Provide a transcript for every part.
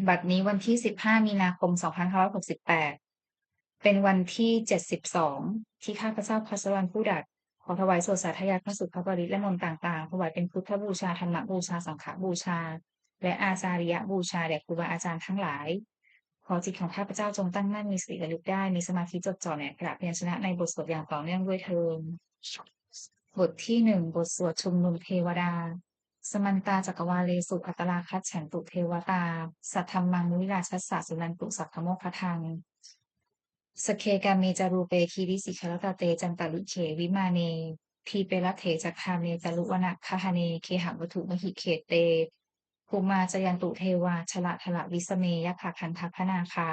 บัดนี้วันที่15มีนาคม2568เป็นวันที่72ที่ข้าพเจ้าพัสวรรณผู้ดัดขอถวายสวดสาธยายพระสุตถบริตและมนต์ต่างๆถวายเป็นพุทธบูชาธรรมบูชาสังฆบูชาและอาจาริยบูชาแด่ครูบาอาจารย์ทั้งหลายขอจิตของข้าพเจ้าจงตั้งมั่นมีสติระลึกได้มีสมาธิจดจ่อแนพระพยัญชนะในบทสวดอย่างต่อเนื่องด้วยเทอญบทที่1บทสวดชุมนุมเทวดาสมันตาจักรวาเลสุอัตราคัจฉันตุเทวตาสัทธัมมังมุนิราชัสสะสุนันตุสัพพโมคคัทังสเคกาเมจารูเปคีริสิขลตาเตจันตลุเขวิมาเนทีเปรเถจักคาเมจารุวนะคหเนเคหะวัตถุมหิเขเตภูมาจยันตุเทวาชละทละวิสเมยะขะคันทัพพนาคา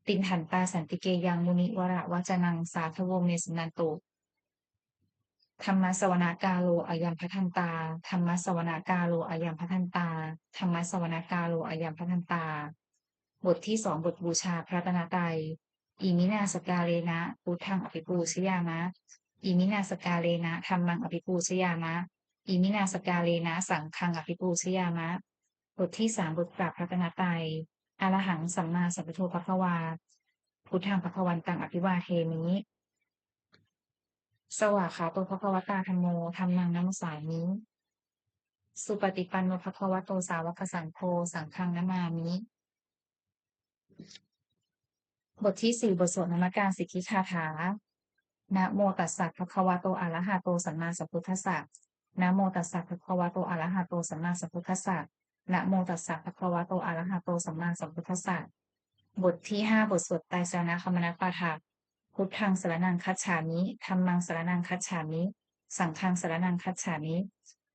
ตินหันตาสันติเกยังมุนิวระวจนังสาทโวเมสุนันตุธรรมสวนากาโลอายัมพัทันตาธรรมสวนากาโลอายัมพัทันตาธรรมสวนากาโลอายัมพัทันตาบทที่2บทบูชาพระตนตรัยอิมินาสกาเลนะพุทธังอภิปูชยามะอิมินาสกาเลนะธัมมังอภิปูชยามะอิมินาสกาเลนะสังฆังอภิปูชยามะบทที่3บทกราบพระตนตรัยอรหังสัมมาสัมพุทโธภควาพุทธังภควันตังอภิวาเทมิสวากขาโตภควตาธัมโมธัมมังนัมสสามิสุปฏิปันโนภควโตสาวกสังโฆสังฆังนะมามิบทที่4บทสวดนมัสการสิกขิคาถานะโมตัสสะภะคะวะโตอะระหะโตสัมมาสัมพุทธัสสะนะโมตัสสะภะคะวะโตอะระหะโตสัมมาสัมพุทธัสสะนะโมตัสสะภะคะวะโตอะระหะโตสัมมาสัมพุทธัสสะบทที่5บทสวดไตรสรณคมนปาฐะพุทธังสรณังคัจฉามิธัมมังสรณังคัจฉามิสังฆังสรณังคัจฉามิ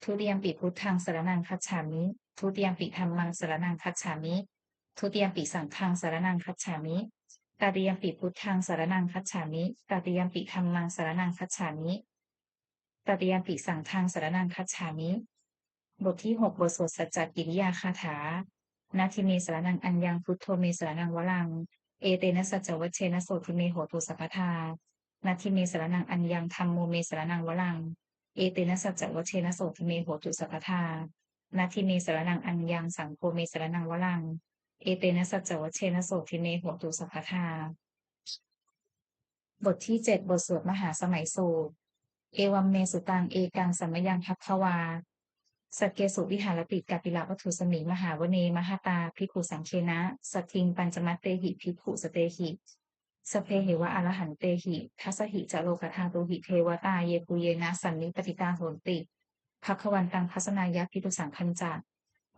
ทุติยมปิพุทธังสรณังคัจฉามิทุติยมปิธัมมังสรณังคัจฉามิทุติยมปิสังฆังสรณังคัจฉามิตติยมปิพุทธังสรณังคัจฉามิตติยมปิธัมมังสรณังคัจฉามิตติยมปิสังฆังสรณังคัจฉามิบทที่6บทสวดสัจจกิริยาคาถานาทิเมสรณังอัญญังพุทโธเมสรณังวรังเอเตนะสัจจวัชเชนะโสทิเมโหตุสัพพทานาทิเมสรณังอัญญังธัมโมเมสรณังวรังเอเตนะสัจจวัชเชนะโสทิเมโหตุสัพพทานาทิเมสรณังอัญญังสังโฆเมสรณังวรังเอเตนะสัจจวัชเชนะโสทิเมโหตุสัพพทาบทที่7บทสวดมหาสมัยสูตรเอวัมเมสุตังเอกังสัมมยังภัพพวาสักเกสุวิหารติกัปปิละวัตถุสมิมหาวเนมหตาภิกขุสังเคนะสัททิงปัญจมัตเตหิภิกขุสเตหิสเพเหวะอรหันเตหิทัสหิจะโลกธาตุหิเทวตาเยปุเยนะสันนิปติตาโหนติภควันตังพัสนายะภิกขุสังคัญจา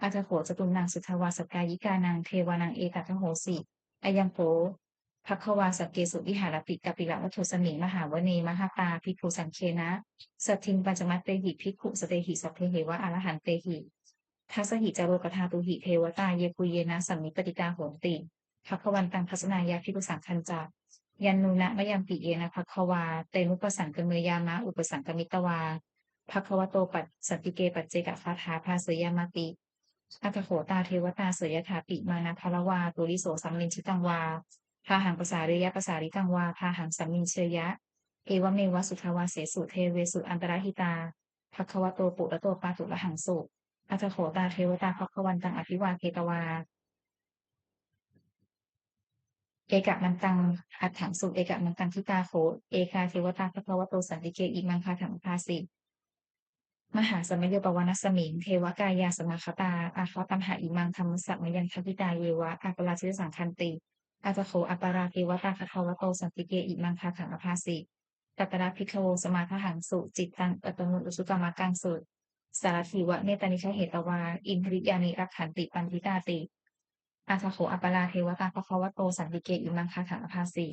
อัตโขจตุนางสุทวาสกายิกานางเทวานางเอตัทโหสิอายังโปภควาสักเกสุวิหารติกัปปิละวัตถุสมิงมหาวเนมหตาภิกขุสังเคนะสัททิงปัญจมัตเตหิภิกขุสเตหิสัพเพเหวะอรหันเตหิทัสหิจโรกธาตุหิเทวตาเยปุเยนะสัมมิปติตาโหนติภควันตังพัสนายาภิกขุสังคัญจายันนูนะมะยัมปิเยนะภควาเตนุปสังกเมยามะอุปสังกมิตวาภควโตปัสสันติเกปัจเจกคาถาภาสยามติอัตโขตาเทวตาเสยถาปิมานะภรวาตุลิโสสัมมินชิตังวาพาหังภาษาเรยะภาษาริตังวาพาหังสัมมินเชยะเอวเมวะสุทวาเสสุเทเวสุอันตรหิตาภควโตปุระโตปาตุละหังสุอัตโขตาเทวตาภควันตังอภิวาเกตวาเอกมันตังอัฏฐังสุเอกมันตังทิตาโขเอกาเทวตาภควโตสันติเกอิมังคาถังภาสิมหาสมัยปวานสมิงเทวกายาสมาคตาอาคาตัมหาอิมังธรรมสัมมยันทวิตาเยวะอาปราชิสังคันติอาตโขอปาราเทวตาภควโตสันติเกอิมังคาถังภาสิตัตระพิกโวสมาทหังสุจิตตังอัตโนอุสุตมากังสุสารถีวะเนตานิชเหตวาอินทริยานิรักขันติปันทิตาติอาทโขอปาราเทวตาภควโตสันติเกอิมังคาถังภาสิ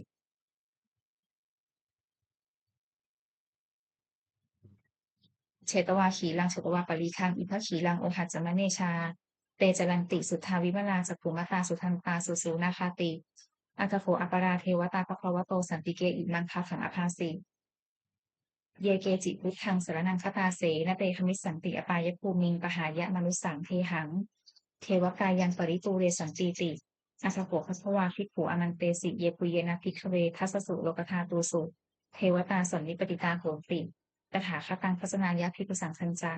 เชตวาขีลังเชตวาปริคังอิภขีลังโอหัจจมเนชาเตจรันติสุทธาวิมลาจักขุมตาสุทันตาสุสูนาคาติอัตโขอปาราเทวตาภควโตสันติเกอิมังคาถังอภาสิเยเกจิพุทธังสรนังคตาเสนเตคมิสสันติอปายภูมิงปหายะมนุสสังเทหังเทวกายังปริตูเรสันติติอัสโขคัสวาภิกขุอนันเตสิเยปุเยนะภิกขเวทัสสุโลกธาตูสุเทวตาสนนิปติตาโหติตถาคตังพัสนายะภิกขุสังคัญจา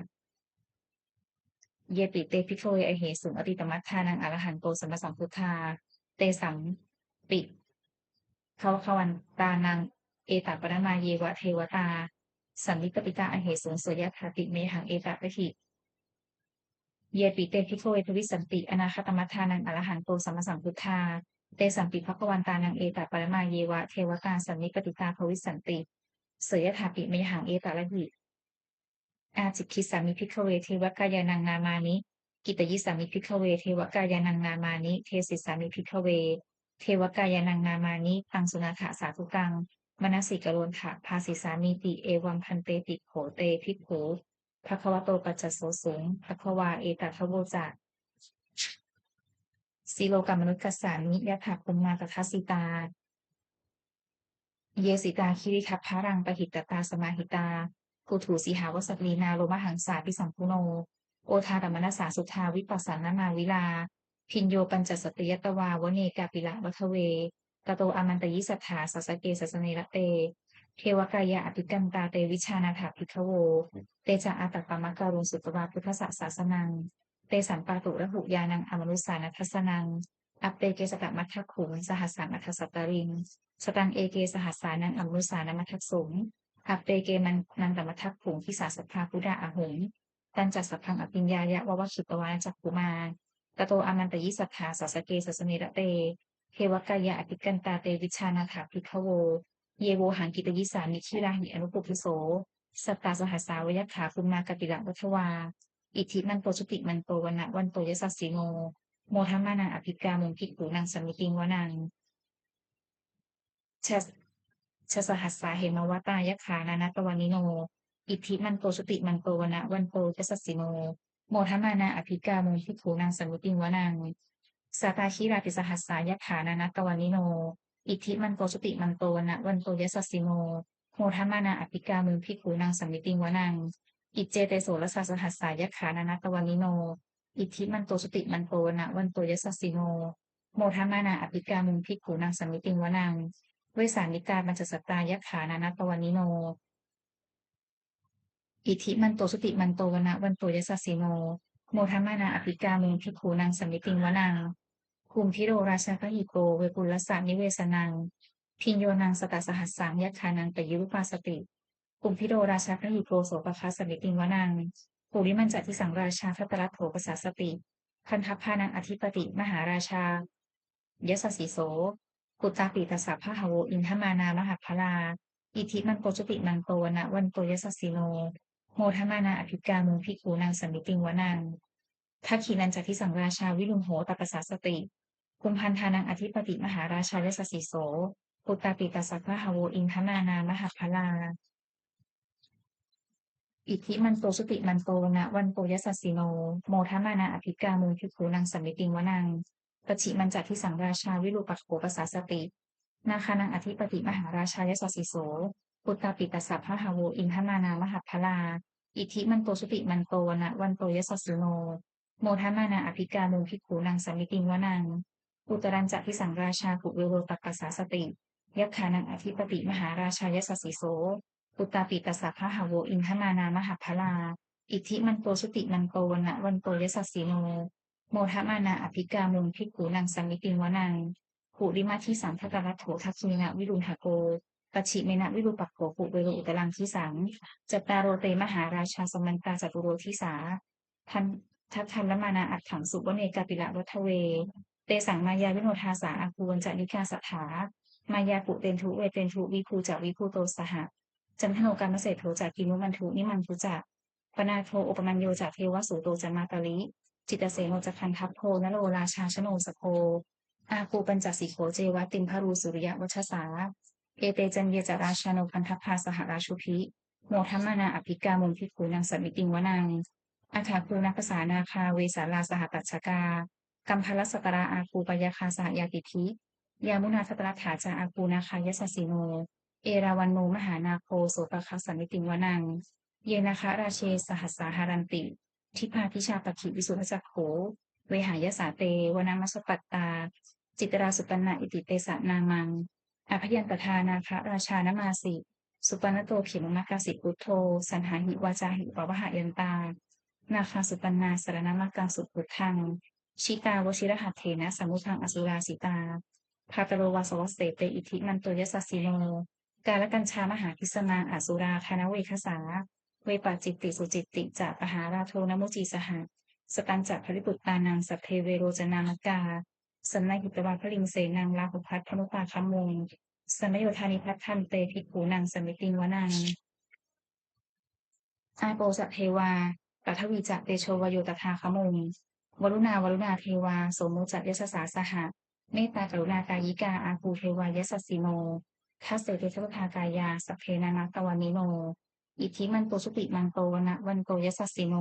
เยปิเตพิโคเวอเหสุงอติตมัฏฐานังอรหันโตสัมมาสัมพุทธาเตสัมปิเขาขวันตานังเอตปรมาเยวะเทวตาสัมมิตปิตาอเหสุงสยถาติเมหังเอตปะหิเยปิเตพิโคเวทวิสันติอนาคตมัฏฐานังอรหันโตสัมมาสัมพุทธาเตสัมปิภควันตานังเอตปรมาเยวะเทวตาสัมมิปติตาภวิสันติเสยถาปิเมหังเอตระหิอาจิกิสามิพิกเวเทวกายานังนามานิกิตยิสามิพิกเวเทวกายานังนามานิเทศิสามิพิกเวเทวกายานังนามานิตังสุนาถาสาธุกังมนสิกโรนถะภาสิสามีติเอวัมพันเตติโขเตพิกโขภควโตปัจจโสสงภควาเอตัทโวจักสีโลกามนุษย์กัสสานิยถาปุมมาตทัสสิตาเยสิตาคิริคัพพารังปหิตตาสมาหิตาภูถูสีหาวสัตลีนาโลมหังสาปิสัมพุโนโอทาตมนัสสาสุทาวิปัสสนานาวิลาพินโยปัญจสตยตวาวเนกาปิละวัทเวตโตอามันตยิสัทธาสัสเกสัสเนระเตเทวกายะอภิกันตาเตวิชานาถาภิกขโวเตจาอาตัปปะมะการุณสุตวาพุทธศาสนังเตสัมปาตุระหุยานังอมนุสานัทสนังอัปเตเกสตมัทถขุงสหัสสามัทธสัตตริงสตังเอเกสหัสสานังอมนุสานามัทธสุงอัปเตเกมันนันตมัทถขุงทิสาสัพพาพุทธาอหงตันจัสสะพังอภิญญายะวะวะขิตวาจักขุมาตโตอามันตยิสัทธาสัสเกสัสเนระเตเทวกายะอภิกันตาเตวิชานาถาภิกขโวเยโวหังกิตยิสามิชิราหิอนุปุพิโสสัตตาสหัสสาวยขาคุมากติละวัทวาอิทธิมันโตชุติมันโตวนะวันโตยสัสสิโนโมทัมมานังอภิกามุงภิกขุนังสมิติงวนังชะชะสหัสสาเหมวตายคานานัตวานิโนอิทธิมันโตชุติมันโตวนะวันโตยสัสสิโนโมทัมมานังอภิกามุงภิกขุนังสมิติงวนังสาตาคิราติสหัสสายขานานัตวานิโนอิทธิมันโตชุติมันโตวนะวันโตยสัสสิโนโมทัมมานังอภิกามุงภิกขุนังสมิติงวนังอิจเจเตโสรสสหัสสายขานานัตวานิโนอิทธิมันโตสุติมันโตนะวันโตยสัสสิโนโมทัมมานาอภิกามุงภิกขุนังสมิติงวนังเวสานิกาปัญจสัตตายขานานัตวานิโนอิทธิมันโตสุติมันโตวนะวันโตยสัสสิโนโมทัมมานาอภิกามุงภิกขุนังสมิติงวนังคุมพิโรราชาพหิโกเวปุลสานิเวสนังพินโยนังสตสหัสสังยัคขานังปยุปาสติคุมพิโรราชาพหิโกโสปคัสสมิติงวนังปุริมันจัติสังราชาทัตตรัตโถปสาสติคันทัพพานังอธิปติมหาราชายสสสิโสปุตตาปิตสสะพะหะโวอินทมานามหพลาอิทิมันโตจุติมันโตวนะวันโตยสสสิโนโมทมานาอภิกามุงภิกขุนางสัมมิติงวนังทักขีนันจัติสังราชาวิลุมโหตปสาสติคุมพันธานังอธิปติมหาราชายสสสิโสปุตตาปิตสสะพะหะโวอินทมานามหพลาอิทธิมันโตสุติมันโตนะวันโตยสัสสิโนโมทัมมานาอภิกามุงภิกขุนังสัมมิติงวนังปชิมันจัดที่สังราชาวิรูปักโขปสาสตินาคานังอธิปติมหาราชายสัสสิโสปุตตาปิตสัพพะหาโวอินทมานามหัพพลาอิทธิมันโตสุติมันโตนะวันโตยสัสสิโนโมทัมมานาอภิกามุงภิกขุนังสัมมิติงวนังอุตรันจัดที่สังราชาปุเวโรตักกสาสติยัคขานังอธิปติมหาราชายสัสสิโสปุตตาปิตสัพพะหาโวอินทมานามหัพพลาอิทธิมันโตสุติมันโตนะวันโตยสัสสิโนโมทะมานาอภิกามุงภิกขุนังสัมมิติงวนังปุริมาทิสังทกรัตโถทักขินะวิรุณหโกปชิเมนะวิรูปักโขปุเวโรอุตรังทิสังจัตตารโรเตมหาราชาสมันตาจตุโรทิสาทันทัทันละมานาอัตถังสุวเนกาปิละวัทเวเตสังมายาวิโนทาสาอาคูวันจนิกาสัทธามายาปุเตนทุเวเตนทุวิภูจาวิภูโตสหะจันทโนกรรมเศรษโธจากกินุมันทุนิมันทุจักปนาโทอุปมัญโยจากเทวสุโตจันมาตลิจิตเสโนจักคันทัพโพนโรราชาชโนสโพอาคูปัญจสิโขเจวะติมพารูสุริยวัชสาเอเตจันเยจาราชาโนพันทัพพาสหราชุพิโมทัมมานาอภิกามุงพิคูนังสัมมิติงวนังอาถาคูนักษานาคาเวสาลาสหตัชกากัมพลสตราอาคูปยาคาสหยาติธิยามุนาทัตระถาจาอาคูนาคายสสิโนเอราวันโนมหานาโคโสปะคัสสันนิติงวนังเยนาคะราเชสหัสสาหารันติทิพาทิชาปคิวิสุทธจักโขเวหายสาเตวนามัสปัตตาจิตราสุปันนาอิติเตสะนามังอภยันตทานาคะราชานมาสิสุปนโตขิมมกาสิพุทโธสันหาหิวาจาหิปวะหายันตา นาคาสุปันนาสรณมักกังสุพุทธังชิตาวชิรหัตเถนะสมุทังอสุราสิตาภาตโรวาสวัสเสเตอิทิมันโตยสัสสิโนกาลกัญชามหาพิสนาอสุราคานเวคสาเวปาจิตติสุจิตติจะปหาราโทนมุจีสหะสตันจักภริปุตตานังสัพเพเวโรจนามกาสันนหิตวาพลิงเสนังลาภุพัทธนุปาคัมมงสมโยธานิพัทธันเตภิกขุนังสมิติงวนัง อาโปสะเทวาปัทวีจะเตโชวโยตถาคมุงวรุณาเทวาโสมุจะยสสาสหะเมตตากรุณากายิกาอาคูเทวายสสสิโนทัสเสเตชะทากายาสัพเพนานัตตวันนิโนอิทธิมันโตสุติมันโตวนะวันโตยสสสิโน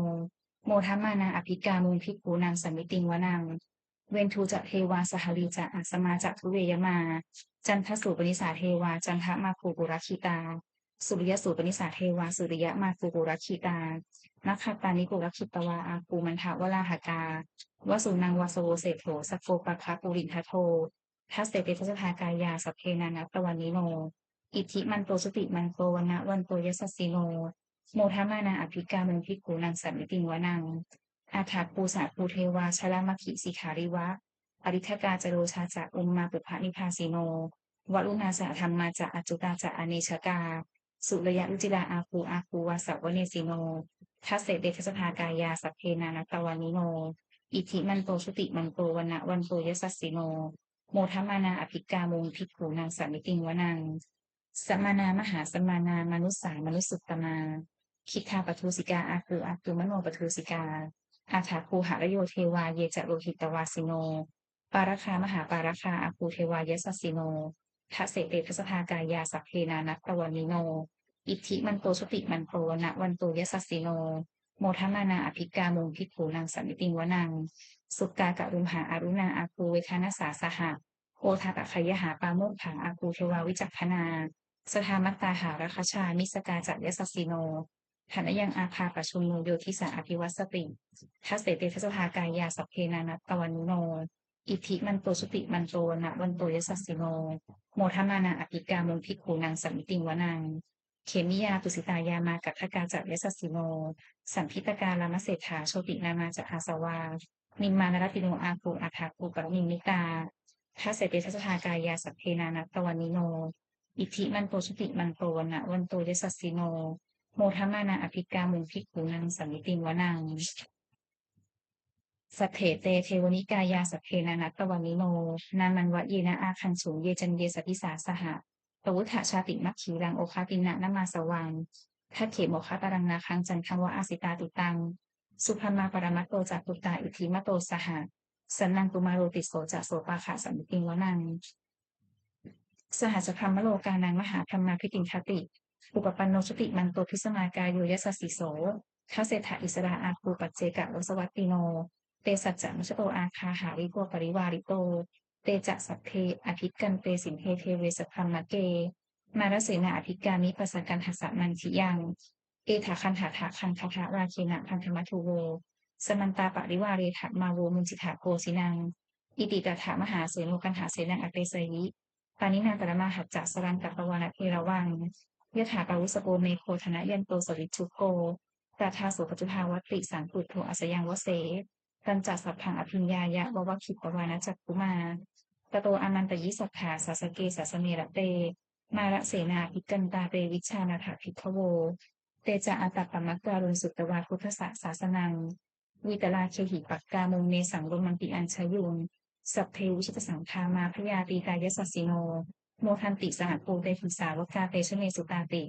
โมทัมมานาอภิกามุงภิกขุนางสัมมิติงวนังเวนทูจะเทวาสหลีจะอัสมาจะทุเวยมาจันทสุปนิสาเทวาจันทมาคูปุรักขิตา สุริยสูปนิสาเทวาสุริยะมาฟูกุรักขิตานักขัตตานิกุรักขิตวาอาคูมันทะวราหกาวสุนังวาสโวเศโถสกโกปะคะปุรินทโททัสเตเตทัสทากายาสัพเพนานัตตวันนิโนอิทธิมันโตสุติมันโตวนะวันโตยสัสสิโนโมทัมมานาอภิกาเมภิกขุนังสัมมิติงวนังอาถาปูสาปูเทวาชลามขิสิขาริวะอริทกาจโรชาจะอุมมาปุพะนิพาสิโนวรุณาสะธรรมาจะอจุตาจะอเนชกา สุรยะรุจิลาอาคูวาสวเนสิโนทัสเสเดชสภากายาสัพเพนานัตตวานิโนอิทิมันโตชุติมันโตวันนะวันโตยสัสสิโนโมทัมมานาอภิกามุงภิกขุนางสัมมิติงวนังสัมมานามหาสัมมานามนุสสามนุสสุตตมาคิทาปทุสิกาอาคือมโนปทุสิกาอาถาคูหะโยเทวาเยจะโลหิตวาสิโนปาราคามหาปาราคาอาคูเทวายสัสสิโนทัสเสเตทัสภากายาสัพเพนานัตตวานิโน อิทธิมันโตสุติมันโตนะวันโตยสัสสิโนโมทัมมานาอภิกามุงภิกขุนางสัมมิติงวนังสุกากะรุมหาอารุณาอาคูเวคานาสาสหะโอทากะขยหาปาโมกขาอาคูเทวาวิจักขนาสทามัตตาหาราคชามิสกาจักยสัสสิโนฐานยังอาภาปชุมโนโยทิสาอภิวัสติทัสเตเตทัสภากายาสัพเพนานัตตวันโนอิทธิมันโตสุติมันโตนะวันโตยสัสสิโนโมทัมมานาอภิกามุงภิกขุนางสัมมิติงวนัง เขมิยาตุสิตายามากัทกาจักเยสสสิโนสัมพิตการามเศรษฐาโชตินามาจากอาสวานิมมานรติโนอาคูอาถาคูปรมิมิตาทัสเสติทัสทากายาสัพเพนานัตตวันนิโนอิทธิมันโตชุติมันโตวนะวันโตเยสสสิโนโมทัมมานาอภิกามุงภิกขุนังสัมมิติงวนังสัพเพเตเทวนิกายาสัพเพนานัตตวันนิโนนามันวะเยนะอาคันสูงเยจันเยสพิสาสหะ ปวุฒชาติมัคคีรังโอคาตินะนามาสวังทัตเขโมคาตารังนาคังจันทังวะอาสิตาตุตังสุพมาปรมัตโตจักตุตาอิทิมโตสหะสันนังตุมาโรติโสจะโสปาคะสัมมิติงวนังสหัสพรรมโลกานังมหาธรรมาพิติงคติอุปปันโนสติมันโตพิสมากายโยยสสสิโสทัเศถาอิสราอาคูปัจเจกะวสวัตติโนเตสัจจะมุชโตอาคาหาริโกปริวาริโตเตจะสัพเพอภิกันเตสินเทเทเวสพรรมเก มารเสนาอภิกามิปัสสกันหัสสะนันทิยังเอถาคันถาถาคันคาถาราเคนะพันธมัทุโวสมันตาปริวาเรถมาโวมุนจิถาโกสินังอิติตถามหาเสโนกันหาเสนังอเปสยิปานินาตระมาหัจจะสรันกัปปวานะเทระวังยถาปาวุสโกเมโคธนะยันโตสวิชุโกตาทาโสปจุภาวัตติสังปุตโทอัสยังวเสตันจัสสัพพังอภิญญายะววคิปวานะจักกุมาตโตอนันตยิสัทธาสาสเกสาสเมระเต มาระเสนาภิกันตาเตวิชานาถาภิกขโวเตจะอาตัปปมักการุณสุตตวาพุทธศาสนังวิตลาเคหิปักกามุงเนสังลมังติอัญชยุงสัพเพวิชิตสังคามาพยาตีกายสัสสิโนโมทันติสหปูเตภิสาวกาเตชเนสุตาติ